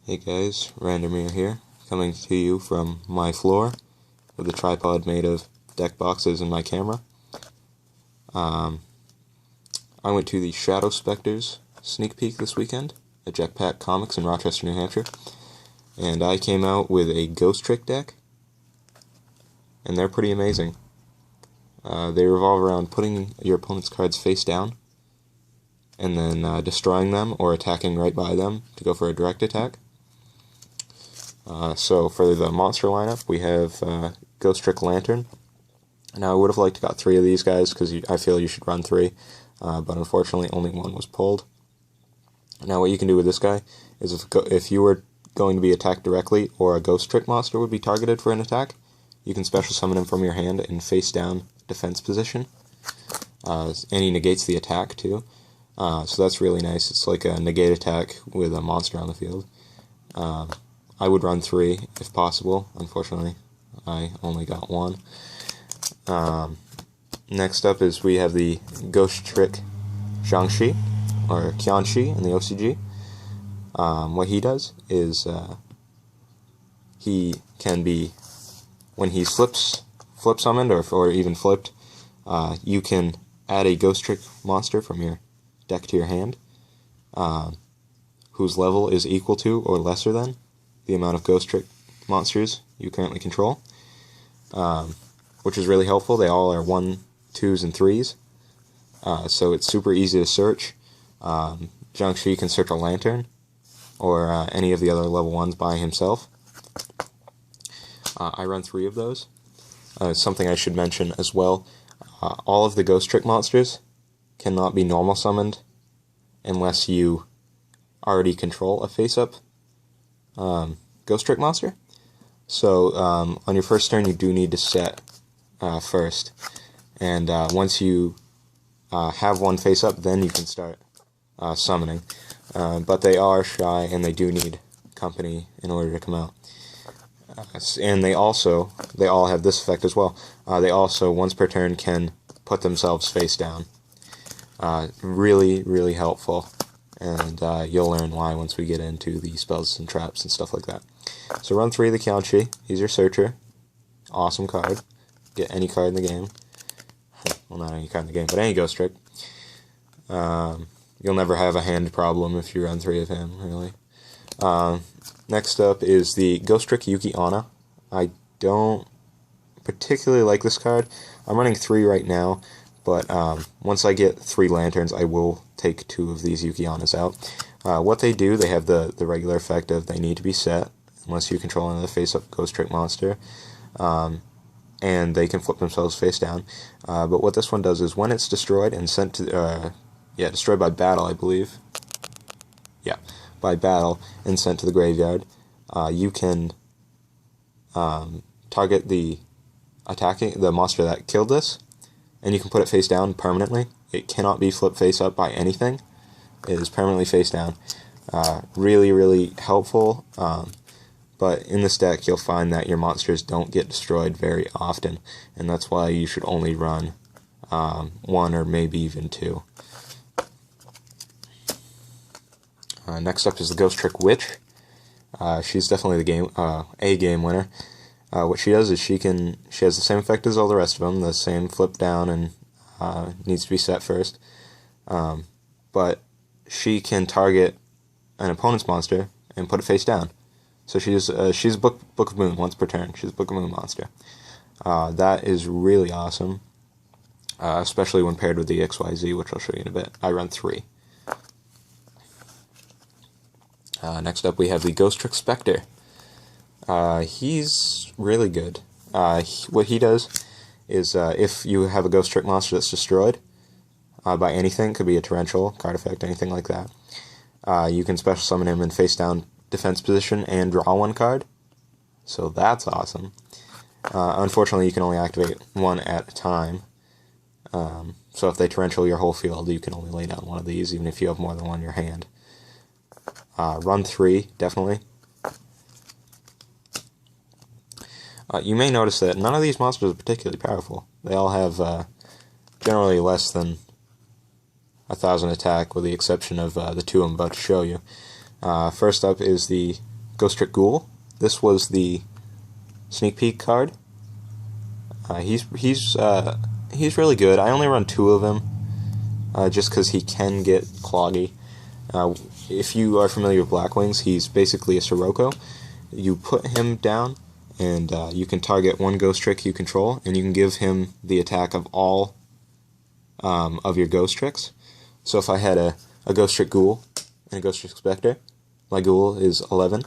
Hey guys, Randomir here, coming to you from my floor with a tripod made of deck boxes and my camera. I went to the Shadow Specters sneak peek this weekend at Jetpack Comics in Rochester, New Hampshire, and I came out with a Ghostrick deck, and they're pretty amazing. They revolve around putting your opponent's cards face down, and then destroying them or attacking right by them to go for a direct attack. So for the monster lineup, we have Ghostrick Lantern. Now I would have liked to got 3 of these guys because I feel you should run 3, but unfortunately only 1 was pulled. Now what you can do with this guy is if you were going to be attacked directly or a Ghostrick monster would be targeted for an attack, you can special summon him from your hand in face down defense position, and he negates the attack too. So that's really nice. It's like a negate attack with a monster on the field. I would run 3 if possible. Unfortunately, I only got 1. Next up is we have the Ghostrick Jiangshi, or Qianxi in the OCG. What he does is he can be, when he's flip summoned or even flipped, you can add a Ghostrick monster from your deck to your hand, whose level is equal to or lesser than the amount of Ghostrick monsters you currently control, which is really helpful. They all are 1, 2s, and 3s, so it's super easy to search. Jiangshi can search a Lantern or any of the other level 1s by himself. I run 3 of those. Something I should mention as well, all of the Ghostrick monsters cannot be normal summoned unless you already control a face-up Ghostrick monster. So on your first turn you do need to set first, and once you have one face up, then you can start summoning, but they are shy and they do need company in order to come out. And they all have this effect as well. They also, once per turn, can put themselves face down. Really helpful, and you'll learn why once we get into the spells and traps and stuff like that. So run 3 of the Qianxi. He's your searcher. Awesome card. Get any card in the game. Well, not any card in the game, but any Ghostrick. You'll never have a hand problem if you run 3 of him, really. Next up is the Ghostrick Yuki Onna. I don't particularly like this card. I'm running 3 right now, but once I get 3 Lanterns, I will take 2 of these Yuki Onnas out. What they do, they have the regular effect of they need to be set, unless you control another face-up Ghostrick monster, and they can flip themselves face down. But what this one does is when it's destroyed and sent to, destroyed by battle, I believe. Yeah, by battle and sent to the graveyard, you can target the monster that killed this, and you can put it face down permanently. It cannot be flipped face up by anything. It is permanently face down. Really helpful. But in this deck, you'll find that your monsters don't get destroyed very often, and that's why you should only run 1 or maybe even 2. Next up is the Ghostrick Witch. She's definitely a game winner. What she does is she has the same effect as all the rest of them, the same flip down and needs to be set first. But she can target an opponent's monster and put it face down. So she's a Book of Moon once per turn. She's a Book of Moon monster. That is really awesome, especially when paired with the XYZ, which I'll show you in a bit. I run 3. Next up we have the Ghostrick Spectre. He's really good. What he does is if you have a Ghostrick monster that's destroyed by anything, could be a torrential, card effect, anything like that, you can special summon him in face down defense position and draw 1 card. So that's awesome. Unfortunately, you can only activate 1 at a time. So if they torrential your whole field, you can only lay down 1 of these, even if you have more than 1 in your hand. Run 3, definitely. You may notice that none of these monsters are particularly powerful. They all have generally less than 1,000 attack, with the exception of the 2 I'm about to show you. First up is the Ghostrick Ghoul. This was the sneak peek card. He's really good. I only run 2 of him, just because he can get cloggy. If you are familiar with Blackwings, he's basically a Sirocco. You put him down, and you can target one Ghostrick you control, and you can give him the attack of all of your Ghostricks. So if I had a Ghostrick Ghoul and a Ghostrick Spectre, my Ghoul is 11,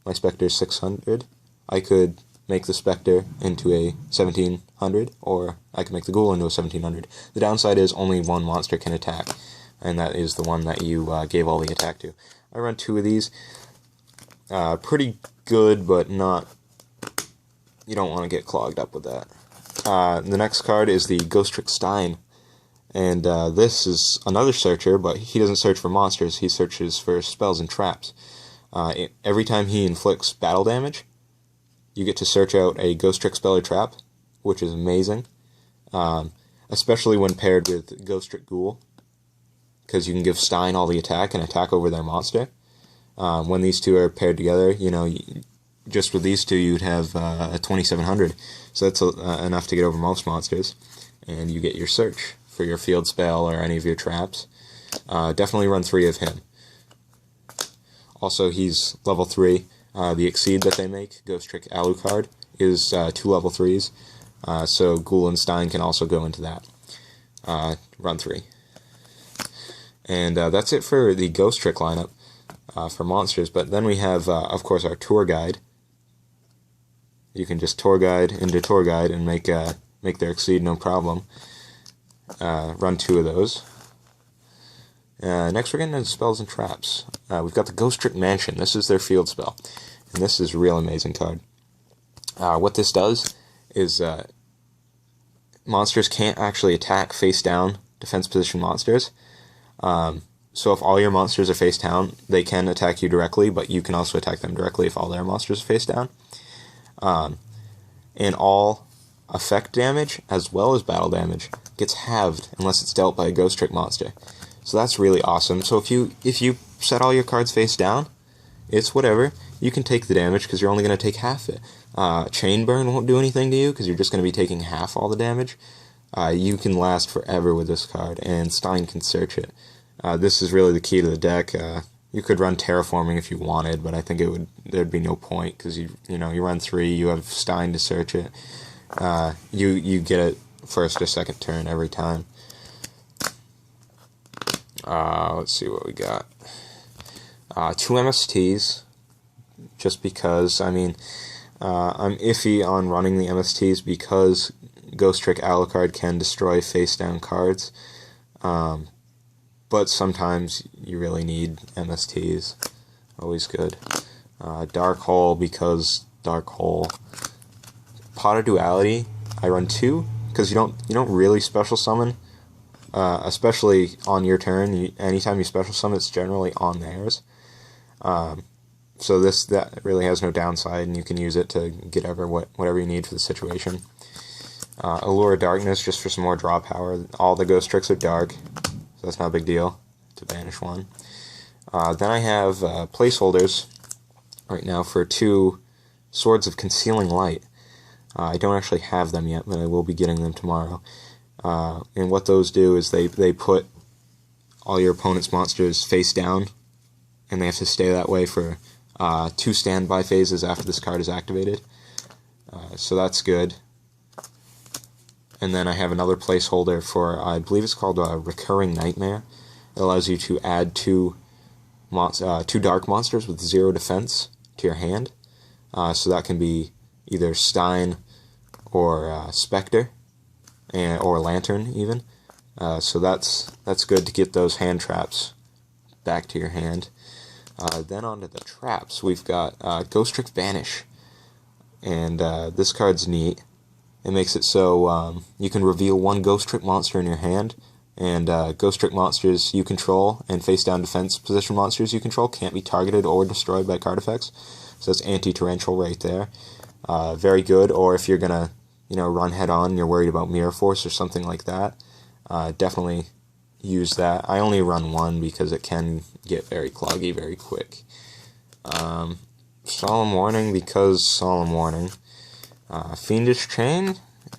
my Spectre is 600. I could make the Spectre into a 1700, or I could make the Ghoul into a 1700. The downside is only one monster can attack, and that is the one that you gave all the attack to. I run 2 of these. Pretty good, but not... You don't want to get clogged up with that. The next card is the Ghostrick Stein. And this is another searcher, but he doesn't search for monsters, he searches for spells and traps. Every time he inflicts battle damage, you get to search out a Ghostrick spell or trap, which is amazing. Especially when paired with Ghostrick Ghoul, because you can give Stein all the attack and attack over their monster. When these two are paired together, you know, just with these two you'd have a 2700, so that's enough to get over most monsters, and you get your search for your field spell or any of your traps. Definitely run 3 of him. Also, he's level 3. The Exceed that they make, Ghostrick Alucard, is 2 level 3s, so Ghoul and Stein can also go into that. Run 3. And that's it for the Ghostrick lineup for monsters, but then we have, of course, our Tour Guide. You can just Tour Guide into Tour Guide and make their Exceed no problem. Run 2 of those. Next we're getting into spells and traps. We've got the Ghostrick Mansion. This is their field spell, and this is a real amazing card. What this does is monsters can't actually attack face down defense position monsters. So if all your monsters are face down, they can attack you directly, but you can also attack them directly if all their monsters are face down. And all effect damage, as well as battle damage, gets halved unless it's dealt by a Ghostrick monster. So that's really awesome. So if you set all your cards face down, it's whatever. You can take the damage because you're only going to take half it. Chain Burn won't do anything to you because you're just going to be taking half all the damage. You can last forever with this card, and Stein can search it. This is really the key to the deck. You could run Terraforming if you wanted, but I think there'd be no point because you run 3, you have Stein to search it. You get it first or second turn every time. Let's see what we got. 2 MSTs, just because, I mean, I'm iffy on running the MSTs because Ghostrick Alucard can destroy face-down cards, but sometimes you really need MSTs. Always good. Dark Hole, because Dark Hole. Pot of Duality, I run 2, because you don't really special summon, especially on your turn. Anytime you special summon, it's generally on theirs. So that really has no downside, and you can use it to get whatever you need for the situation. Allure of Darkness, just for some more draw power. All the Ghostricks are dark, so that's not a big deal to banish one. Then I have placeholders right now for 2 Swords of Concealing Light. I don't actually have them yet, but I will be getting them tomorrow. And what those do is they put all your opponent's monsters face down, and they have to stay that way for 2 standby phases after this card is activated. So that's good. And then I have another placeholder for, I believe it's called Recurring Nightmare. It allows you to add 2 dark monsters with 0 defense to your hand. So that can be either Stein or Spectre, or Lantern even. So that's good to get those hand traps back to your hand. Then onto the traps, we've got Ghostrick Banish, and this card's neat. It makes it so you can reveal 1 Ghostrick monster in your hand, and Ghostrick monsters you control and face-down defense position monsters you control can't be targeted or destroyed by card effects. So that's anti-torrential right there. Very good. Or if you're gonna, run head-on and you're worried about Mirror Force or something like that, definitely use that. I only run 1 because it can get very cloggy very quick. Solemn Warning because Solemn Warning. Fiendish Chain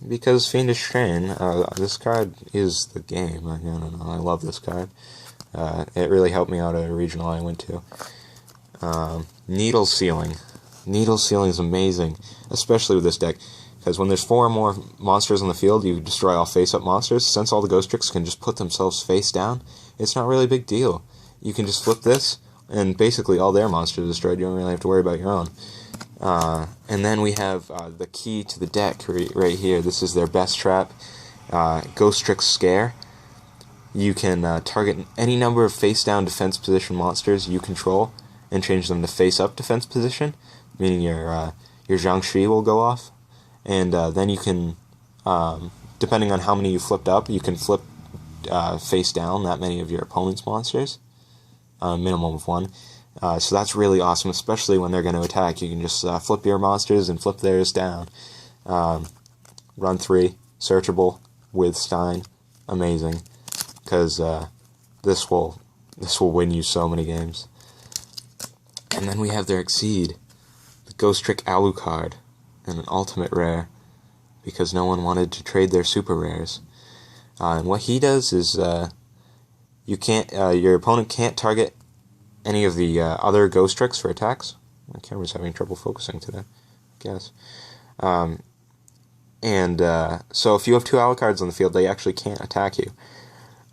because Fiendish Chain. This card is the game. I don't know. I love this card. It really helped me out at a regional I went to. Needle Sealing. Needle Sealing is amazing, especially with this deck, because when there's 4 or more monsters on the field, you destroy all face-up monsters. Since all the Ghostricks can just put themselves face down, it's not really a big deal. You can just flip this, and basically all their monsters are destroyed. You don't really have to worry about your own. And then we have the key to the deck right here. This is their best trap, Ghostrick Scare. You can target any number of face-down defense position monsters you control and change them to face-up defense position, meaning your Jiangshi will go off. And then you can, depending on how many you flipped up, you can flip face down that many of your opponent's monsters, minimum of 1. So that's really awesome, especially when they're going to attack. You can just flip your monsters and flip theirs down. Run 3, searchable with Stein, amazing, because this will win you so many games. And then we have their Exceed, the Ghostrick Alucard, and an ultimate rare, because no one wanted to trade their super rares. And what he does is your opponent can't target any of the other Ghostricks for attacks. My camera's having trouble focusing today, I guess. So if you have 2 Alucards on the field, they actually can't attack you.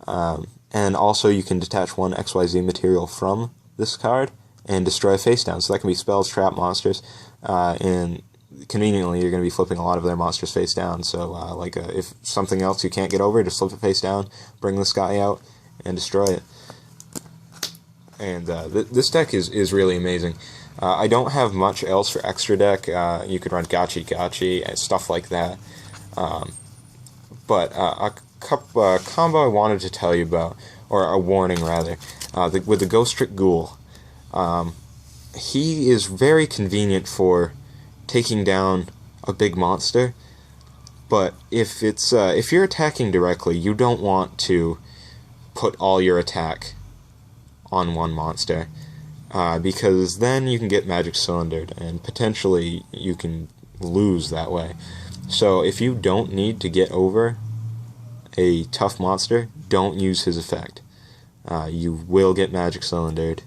And also you can detach 1 XYZ material from this card and destroy a face down. So that can be spells, trap, monsters, and conveniently you're going to be flipping a lot of their monsters face down. So if something else you can't get over, just flip it face down, bring this guy out, and destroy it. And this deck is really amazing. I don't have much else for extra deck. You could run Gachi and stuff like that. But a combo I wanted to tell you about, or a warning rather, with the Ghostrick Ghoul. He is very convenient for taking down a big monster, but if you're attacking directly, you don't want to put all your attack on one monster, because then you can get magic cylindered, and potentially you can lose that way. So if you don't need to get over a tough monster, don't use his effect. You will get magic cylindered,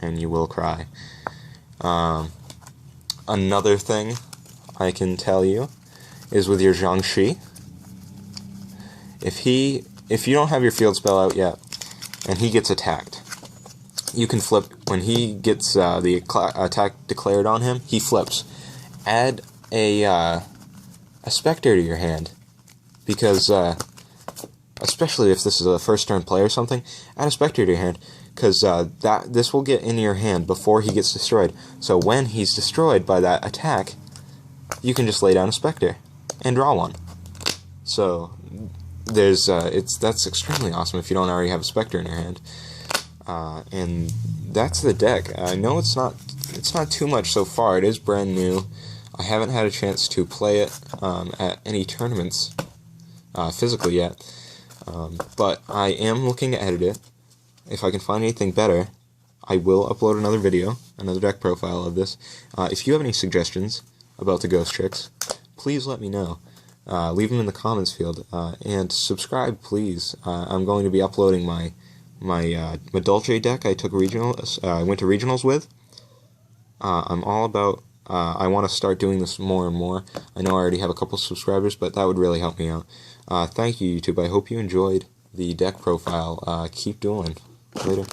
and you will cry. Another thing I can tell you is with your Jiangshi. If you don't have your field spell out yet, and he gets attacked, you can flip. When he gets the attack declared on him, he flips. Add a Spectre to your hand, because especially if this is a first turn play or something, add a Spectre to your hand, because this will get in your hand before he gets destroyed. So when he's destroyed by that attack, you can just lay down a Spectre and draw one. So that's extremely awesome if you don't already have a Spectre in your hand. And that's the deck. I know it's not too much so far. It is brand new. I haven't had a chance to play it at any tournaments physically yet, but I am looking to edit it. If I can find anything better, I will upload another video, another deck profile of this. If you have any suggestions about the Ghostricks, please let me know. Leave them in the comments field, and subscribe, please. I'm going to be uploading my Madolche deck I took I went to regionals with. I'm all about. I want to start doing this more and more. I know I already have a couple subscribers, but that would really help me out. Thank you, YouTube. I hope you enjoyed the deck profile. Keep dueling. Later.